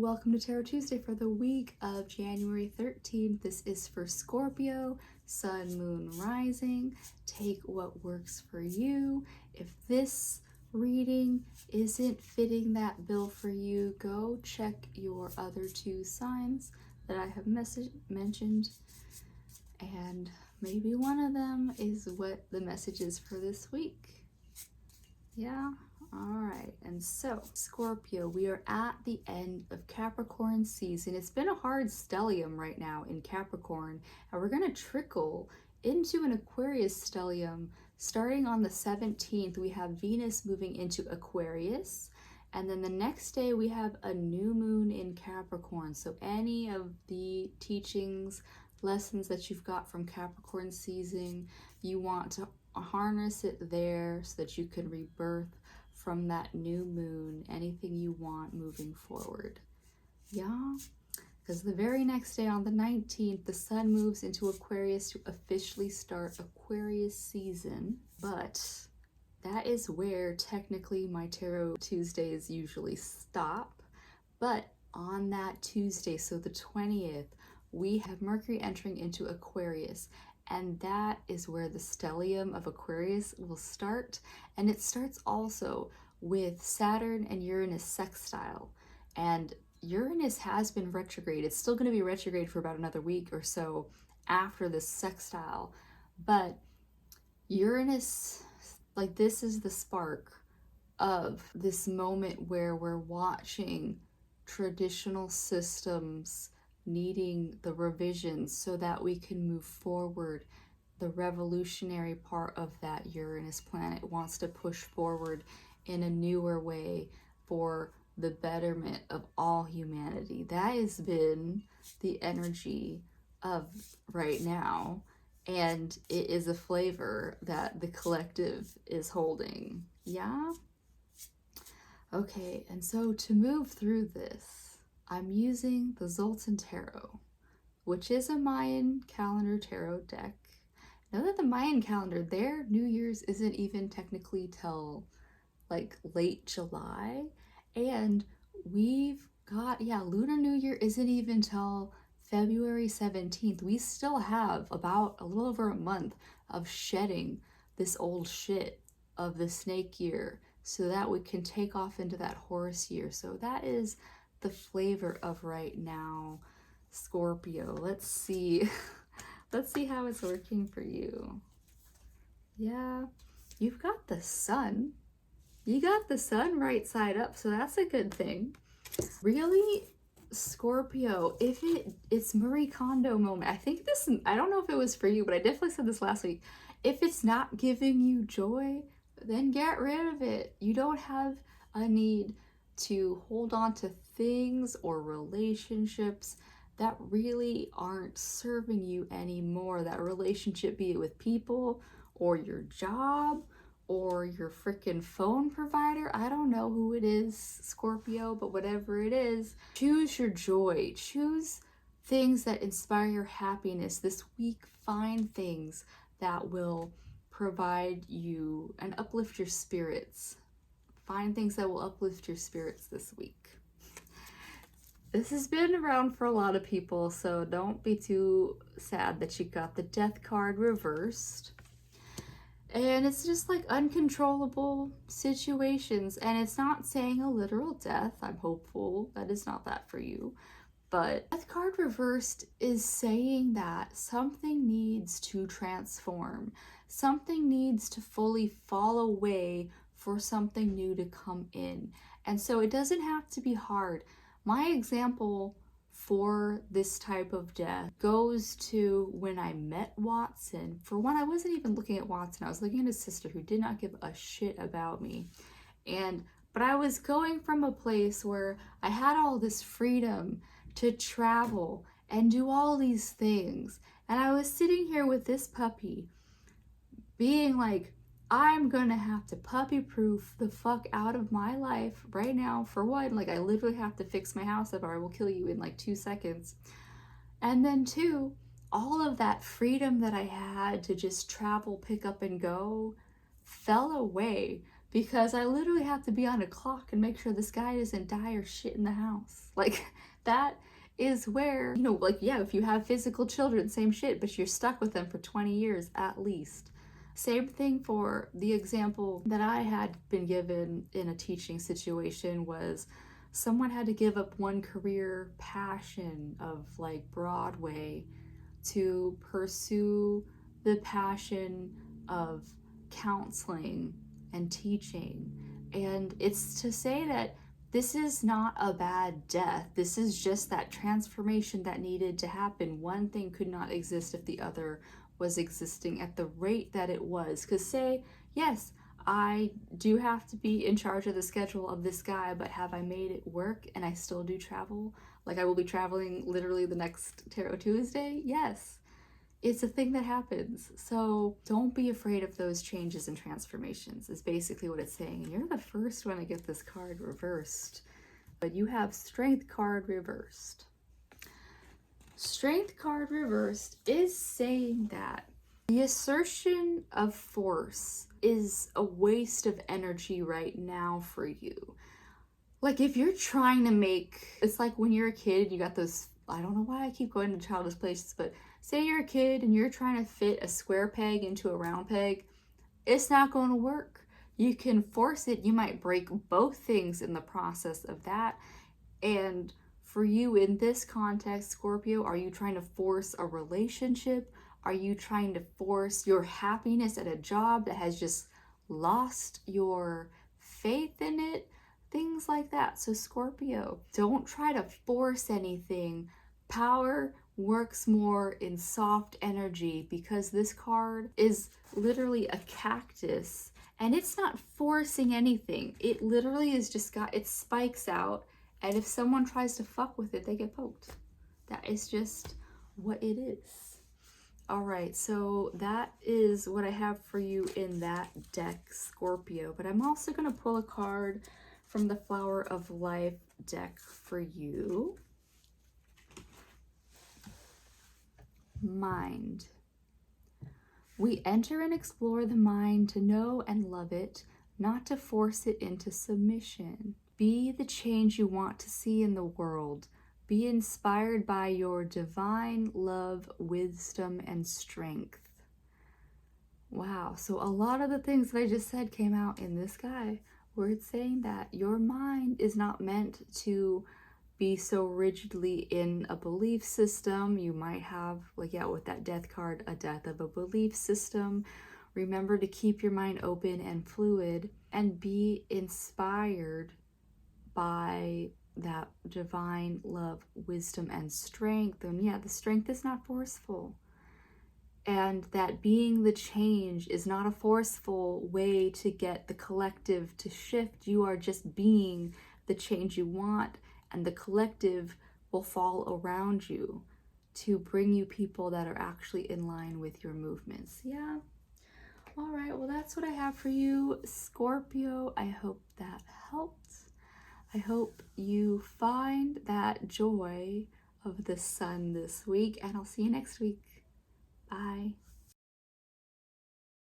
Welcome to Tarot Tuesday for the week of January 13th. This is for Scorpio, Sun, Moon, Rising. Take what works for you. If this reading isn't fitting that bill for you, go check your other two signs that I have mentioned, and maybe one of them is what the message is for this week. Yeah? Alright, and so Scorpio, we are at the end of Capricorn season. It's been a hard stellium right now in Capricorn, and we're going to trickle into an Aquarius stellium. Starting on the 17th, we have Venus moving into Aquarius, and then the next day we have a new moon in Capricorn. So any of the teachings, lessons that you've got from Capricorn season, you want to harness it there so that you can rebirth from that new moon anything you want moving forward. Yeah, because the very next day on the 19th, the sun moves into Aquarius to officially start Aquarius season. But that is where technically my Tarot Tuesdays usually stop. But on that Tuesday, so the 20th, we have Mercury entering into Aquarius, and that is where the stellium of Aquarius will start. And it starts also with Saturn and Uranus sextile. And Uranus has been retrograde. It's still going to be retrograde for about another week or so after this sextile. But Uranus, like, this is the spark of this moment where we're watching traditional systems needing the revisions so that we can move forward. The revolutionary part of that Uranus planet wants to push forward in a newer way for the betterment of all humanity. That has been the energy of right now, and it is a flavor that the collective is holding. Yeah? Okay, and so to move through this, I'm using the Xultún Tarot, which is a Mayan calendar tarot deck. Know that the Mayan calendar, their New Year's isn't even technically till like late July, and we've got, Lunar New Year isn't even till February 17th. We still have about a little over a month of shedding this old shit of the snake year so that we can take off into that horse year. So that is the flavor of right now, Scorpio. Let's see. Let's see how it's working for you. Yeah, you've got the sun. You got the sun right side up, so that's a good thing. Really, Scorpio, if it's Marie Kondo moment. I think this, I don't know if it was for you, but I definitely said this last week. If it's not giving you joy, then get rid of it. You don't have a need to hold on to things or relationships that really aren't serving you anymore. That relationship, be it with people or your job or your freaking phone provider. I don't know who it is, Scorpio, but whatever it is, choose your joy. Choose things that inspire your happiness. This week, find things that will provide you and uplift your spirits. Find things that will uplift your spirits this week. This has been around for a lot of people, so don't be too sad that you got the Death card reversed. And it's just like uncontrollable situations, and it's not saying a literal death. I'm hopeful that it's not that for you. But Death card reversed is saying that something needs to transform. Something needs to fully fall away for something new to come in. And so it doesn't have to be hard. My example for this type of death goes to when I met Watson. For one, I wasn't even looking at Watson. I was looking at his sister, who did not give a shit about me. But I was going from a place where I had all this freedom to travel and do all these things. And I was sitting here with this puppy being like, I'm gonna have to puppy proof the fuck out of my life right now. For one, like, I literally have to fix my house up or I will kill you in like 2 seconds. And then two, all of that freedom that I had to just travel, pick up and go fell away because I literally have to be on a clock and make sure this guy doesn't die or shit in the house. Like, that is where, you know, like, yeah, if you have physical children, same shit, but you're stuck with them for 20 years at least. Same thing for the example that I had been given in a teaching situation was someone had to give up one career passion of like Broadway to pursue the passion of counseling and teaching. And it's to say that this is not a bad death. This is just that transformation that needed to happen. One thing could not exist if the other was existing at the rate that it was. Because say, yes, I do have to be in charge of the schedule of this guy, but have I made it work and I still do travel? Like I will be traveling literally the next Tarot Tuesday? Yes. It's a thing that happens. So don't be afraid of those changes and transformations is basically what it's saying. And you're the first one to get this card reversed. But you have Strength card reversed. Strength card reversed is saying that the assertion of force is a waste of energy right now for you. Like if you're trying to make, it's like when you're a kid, you got those, I don't know why I keep going to childish places, but say you're a kid and you're trying to fit a square peg into a round peg, it's not going to work. You can force it, you might break both things in the process of that. And for you in this context, Scorpio, are you trying to force a relationship? Are you trying to force your happiness at a job that has just lost your faith in it? Things like that. So Scorpio, don't try to force anything. Power works more in soft energy because this card is literally a cactus and it's not forcing anything. It literally is just got its spikes out, and if someone tries to fuck with it, they get poked. That is just what it is. All right, so that is what I have for you in that deck, Scorpio. But I'm also going to pull a card from the Flower of Life deck for you. Mind. We enter and explore the mind to know and love it, not to force it into submission. Be the change you want to see in the world. Be inspired by your divine love, wisdom, and strength. Wow, so a lot of the things that I just said came out in this guy, where it's saying that your mind is not meant to be so rigidly in a belief system. You might have, like, yeah, with that death card, a death of a belief system. Remember to keep your mind open and fluid and be inspired by that divine love, wisdom, and strength. And yeah, the strength is not forceful. And that being the change is not a forceful way to get the collective to shift. You are just being the change you want, and the collective will fall around you to bring you people that are actually in line with your movements. Yeah. All right. Well, that's what I have for you, Scorpio. I hope that helped. I hope you find that joy of the sun this week, and I'll see you next week. Bye.